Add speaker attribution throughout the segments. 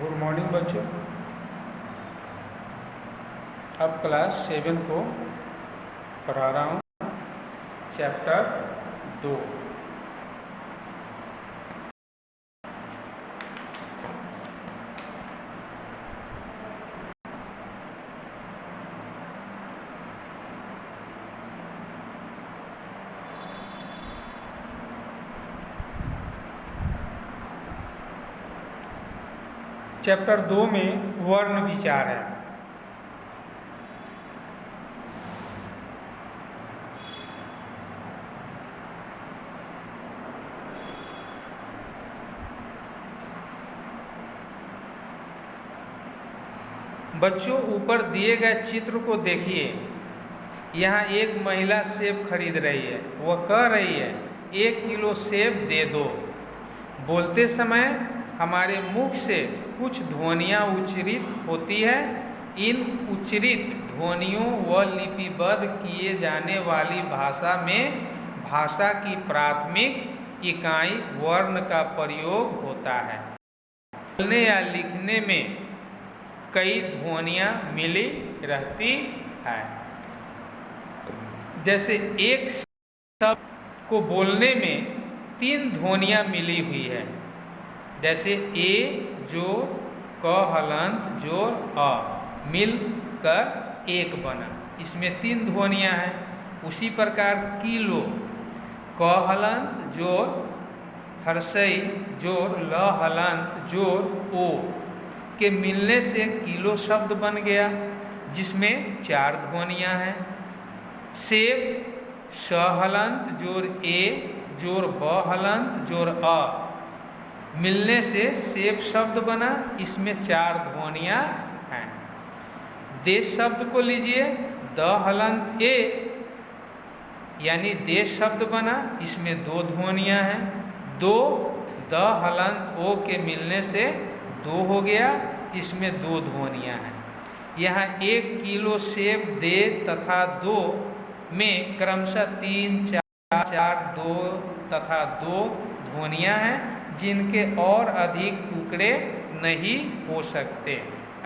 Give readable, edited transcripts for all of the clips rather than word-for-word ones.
Speaker 1: Good morning बच्चों। अब class 7 को पढ़ा रहा हूँ, चैप्टर 2। चैप्टर 2 में वर्ण विचार है। बच्चों, ऊपर दिए गए चित्र को देखिए। यहाँ एक महिला सेब खरीद रही है। वह कह रही है 1 किलो सेब दे दो। बोलते समय हमारे मुख से कुछ ध्वनियाँ उच्चरित होती है। इन उच्चरित ध्वनियों व लिपिबद्ध किए जाने वाली भाषा में भाषा की प्राथमिक इकाई वर्ण का प्रयोग होता है। बोलने या लिखने में कई ध्वनियाँ मिली रहती है। जैसे एक शब्द को बोलने में 3 ध्वनियाँ मिली हुई है। जैसे ए जोर क हलंत जोर अ मिलकर एक बना, इसमें 3 ध्वनियाँ हैं। उसी प्रकार किलो क हलंत जोर हर्षई जोर ल हलंत जोर ओ के मिलने से किलो शब्द बन गया, जिसमें 4 ध्वनियाँ हैं। सेब स हलंत जोर ए जोर ब हलंत जोर अ मिलने से सेब शब्द बना, इसमें 4 ध्वनियाँ हैं। देश शब्द को लीजिए, द हलंत ए यानी देश शब्द बना, इसमें 2 ध्वनियाँ हैं। दो द हलंत ओ के मिलने से 2 हो गया, इसमें 2 ध्वनियाँ हैं। यहाँ 1 किलो सेब दे तथा 2 में क्रमशः 3 4 2 तथा 2 ध्वनियाँ हैं, जिनके और अधिक टुकड़े नहीं हो सकते।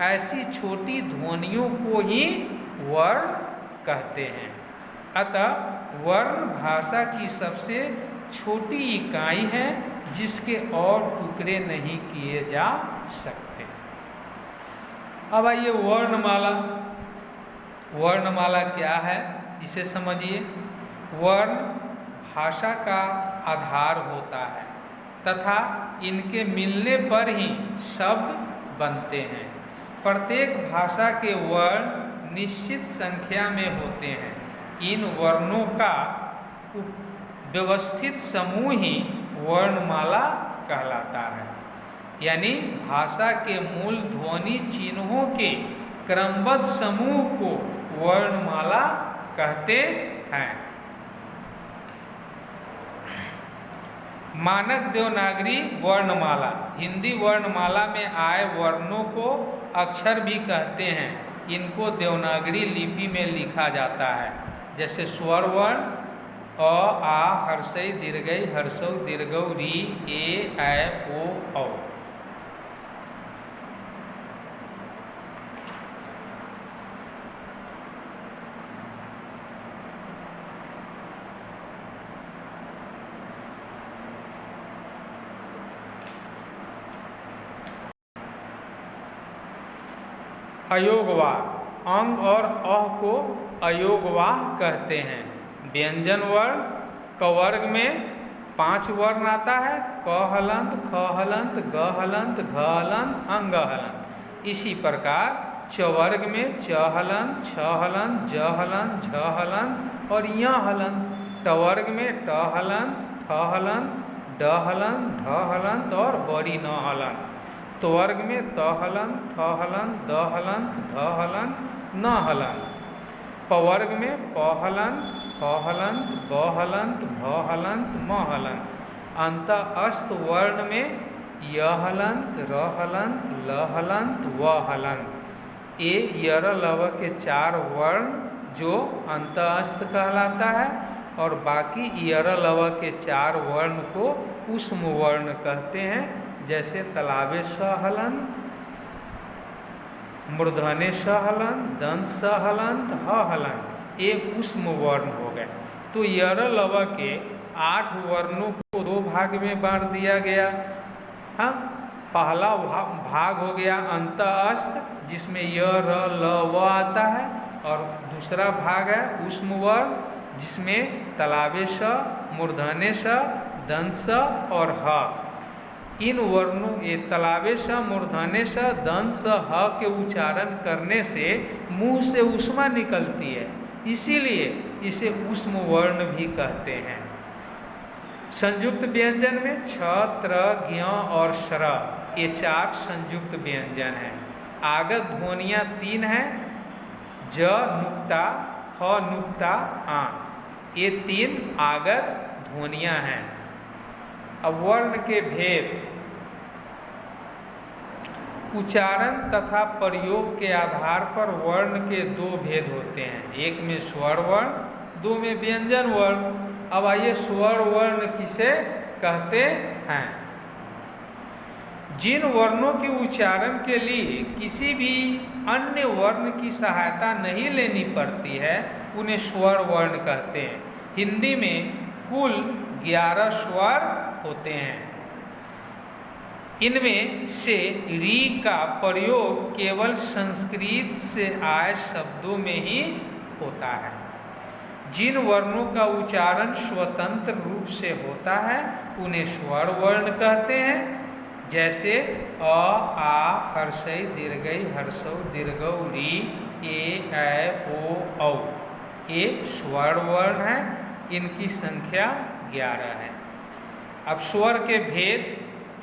Speaker 1: ऐसी छोटी ध्वनियों को ही वर्ण कहते हैं। अतः वर्ण भाषा की सबसे छोटी इकाई है, जिसके और टुकड़े नहीं किए जा सकते। अब आइए वर्णमाला। वर्णमाला क्या है, इसे समझिए। वर्ण भाषा का आधार होता है तथा इनके मिलने पर ही शब्द बनते हैं। प्रत्येक भाषा के वर्ण निश्चित संख्या में होते हैं। इन वर्णों का व्यवस्थित समूह ही वर्णमाला कहलाता है। यानी भाषा के मूल ध्वनि चिन्हों के क्रमबद्ध समूह को वर्णमाला कहते हैं। मानक देवनागरी वर्णमाला। हिंदी वर्णमाला में आए वर्णों को अक्षर भी कहते हैं। इनको देवनागरी लिपि में लिखा जाता है। जैसे स्वर वर्ण अ आ हर्षई दीर्घई हर्षौ दीर्घौ री ए ऐ ओ औ। अयोगवाह। अंग और अह को अयोगवाह कहते हैं। व्यंजन वर्ण क वर्ग में 5 वर्ण आता है। क हलंत ख हलंत ग हलंत घ हलंत अंग हलंत। इसी प्रकार च वर्ग में च हलंत छ हलंत ज हलंत झ हलंत और य हलंत। ट वर्ग में ट हलंत थ हलंत ड हलंत ढ हलंत और बड़ी न हलंत। तो वर्ग में त हलंत थ हलंत द हलंत ध हलंत न हलंत। प वर्ग में प हलंत फ हलंत ब हलंत भ हलंत म हलंत। अंतः अस्त वर्ण में य हलंत र हलंत ल हलंत व हलंत। ये यर लव के 4 वर्ण जो अंतःस्त कहलाता है, और बाकी यर लव के 4 वर्ण को उष्म वर्ण कहते हैं। जैसे तलावे स हलंत मूर्धन्य स हलंत, दंत स हलंत, ह हलंत, ये ऊष्म वर्ण हो गए। तो यर लव के 8 वर्णों को 2 भाग में बांट दिया गया। हाँ, पहला भाग हो गया अंत अस्त, जिसमें य र ल व आता है, और दूसरा भाग है ऊष्म वर्ण, जिसमें तलावे स, मूर्धन्य स, दंत स और ह। इन वर्णों, ये तलावे स, मूर्धन्य स, दंत स, ह के उच्चारण करने से मुंह से ऊष्मा निकलती है, इसीलिए इसे ऊष्म वर्ण भी कहते हैं। संयुक्त व्यंजन में छ, त्र, ज्ञ और श्र, ये 4 संयुक्त व्यंजन हैं। आगत ध्वनियाँ 3 हैं, ज नुक्ता, ह नुक्ता, आ, ये 3 आगत ध्वनियाँ हैं। अब वर्ण के भेद। उच्चारण तथा प्रयोग के आधार पर वर्ण के 2 भेद होते हैं, एक में स्वर वर्ण, 2 में व्यंजन वर्ण। अब आइए स्वर वर्ण किसे कहते हैं। जिन वर्णों के उच्चारण के लिए किसी भी अन्य वर्ण की सहायता नहीं लेनी पड़ती है, उन्हें स्वर वर्ण कहते हैं। हिंदी में कुल 11 स्वर होते हैं। इनमें से री का प्रयोग केवल संस्कृत से आए शब्दों में ही होता है। जिन वर्णों का उच्चारण स्वतंत्र रूप से होता है, उन्हें स्वर वर्ण कहते हैं। जैसे अ, आ, हर्षई, दीर्घई, हर्षौ, दीर्घौ, री, ए, ऐ, ओ, औ, ये स्वर वर्ण हैं। इनकी संख्या 11 है। अब स्वर के भेद।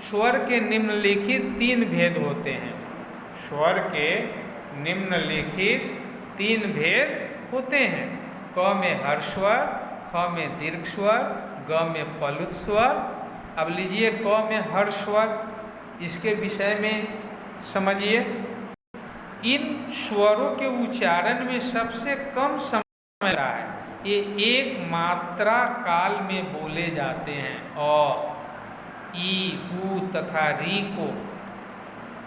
Speaker 1: स्वर के निम्नलिखित 3 भेद होते हैं। स्वर के निम्नलिखित 3 भेद होते हैं। क में हर्ष स्वर, ख में दीर्घ स्वर, ग में प्लुत स्वर। अब लीजिए क में हर्ष स्वर, इसके विषय में समझिए। इन स्वरों के उच्चारण में सबसे कम समय लगता है। ये एक मात्रा काल में बोले जाते हैं। अ, ई, उ तथा री को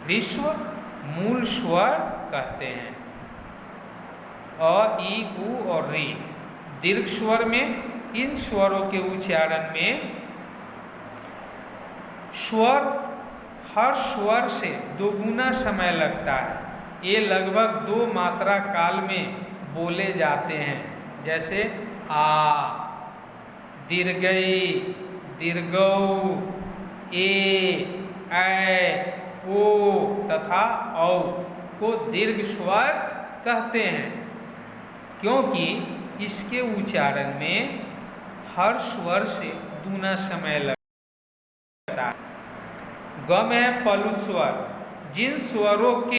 Speaker 1: ऋस्व मूल स्वर कहते हैं। अ, ई, उ और री। दीर्घ स्वर में इन स्वरों के उच्चारण में स्वर हर स्वर से 2 गुना समय लगता है। ये लगभग 2 मात्रा काल में बोले जाते हैं। जैसे आ, दीर्घई, दीर्घौ, ए, ऐ, ओ तथा औ को दीर्घ स्वर कहते हैं, क्योंकि इसके उच्चारण में हर स्वर से दूना समय लगता है। ग में प्लुत स्वर। जिन स्वरों के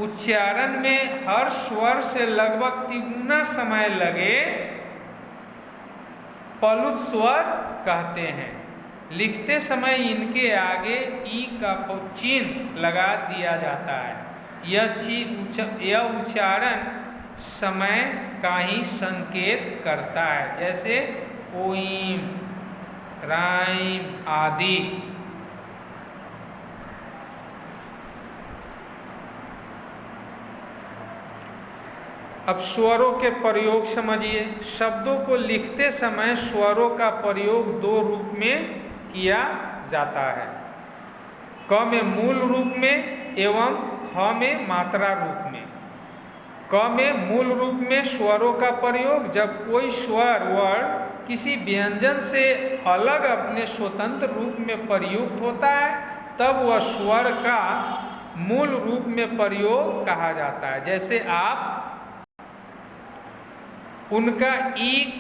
Speaker 1: उच्चारण में हर स्वर से लगभग 3 गुना समय लगे, प्लुत स्वर कहते हैं। लिखते समय इनके आगे ई का चिन्ह लगा दिया जाता है। यह उच्चारण समय का ही संकेत करता है, जैसे ओइम, राइम आदि। अब स्वरों के प्रयोग समझिए। शब्दों को लिखते समय स्वरों का प्रयोग 2 रूप में किया जाता है। क में मूल रूप में एवं ख में मात्रा रूप में। क में मूल रूप में स्वरों का प्रयोग जब कोई स्वर वर्ण किसी व्यंजन से अलग अपने स्वतंत्र रूप में प्रयुक्त होता है, तब वह स्वर का मूल रूप में प्रयोग कहा जाता है। जैसे आप, उनका ईक,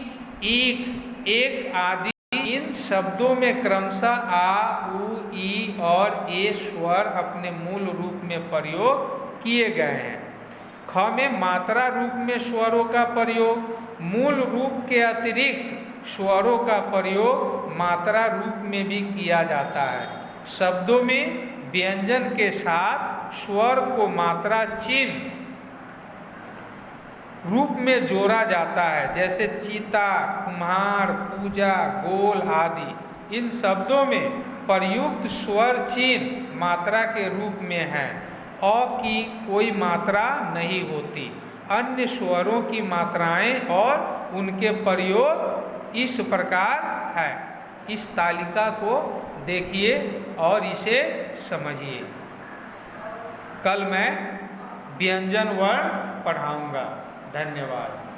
Speaker 1: ईक, एक आदि इन शब्दों में क्रमशः आ, उ, ई और ए स्वर अपने मूल रूप में प्रयोग किए गए हैं। ख में मात्रा रूप में स्वरों का प्रयोग। मूल रूप के अतिरिक्त स्वरों का प्रयोग मात्रा रूप में भी किया जाता है। शब्दों में व्यंजन के साथ स्वर को मात्रा चिन्ह रूप में जोड़ा जाता है, जैसे चीता, कुम्हार, पूजा, गोल आदि। इन शब्दों में प्रयुक्त स्वर चिन्ह मात्रा के रूप में है। अ की कोई मात्रा नहीं होती। अन्य स्वरों की मात्राएं और उनके प्रयोग इस प्रकार है। इस तालिका को देखिए और इसे समझिए। कल मैं व्यंजन वर्ण पढ़ाऊंगा। धन्यवाद।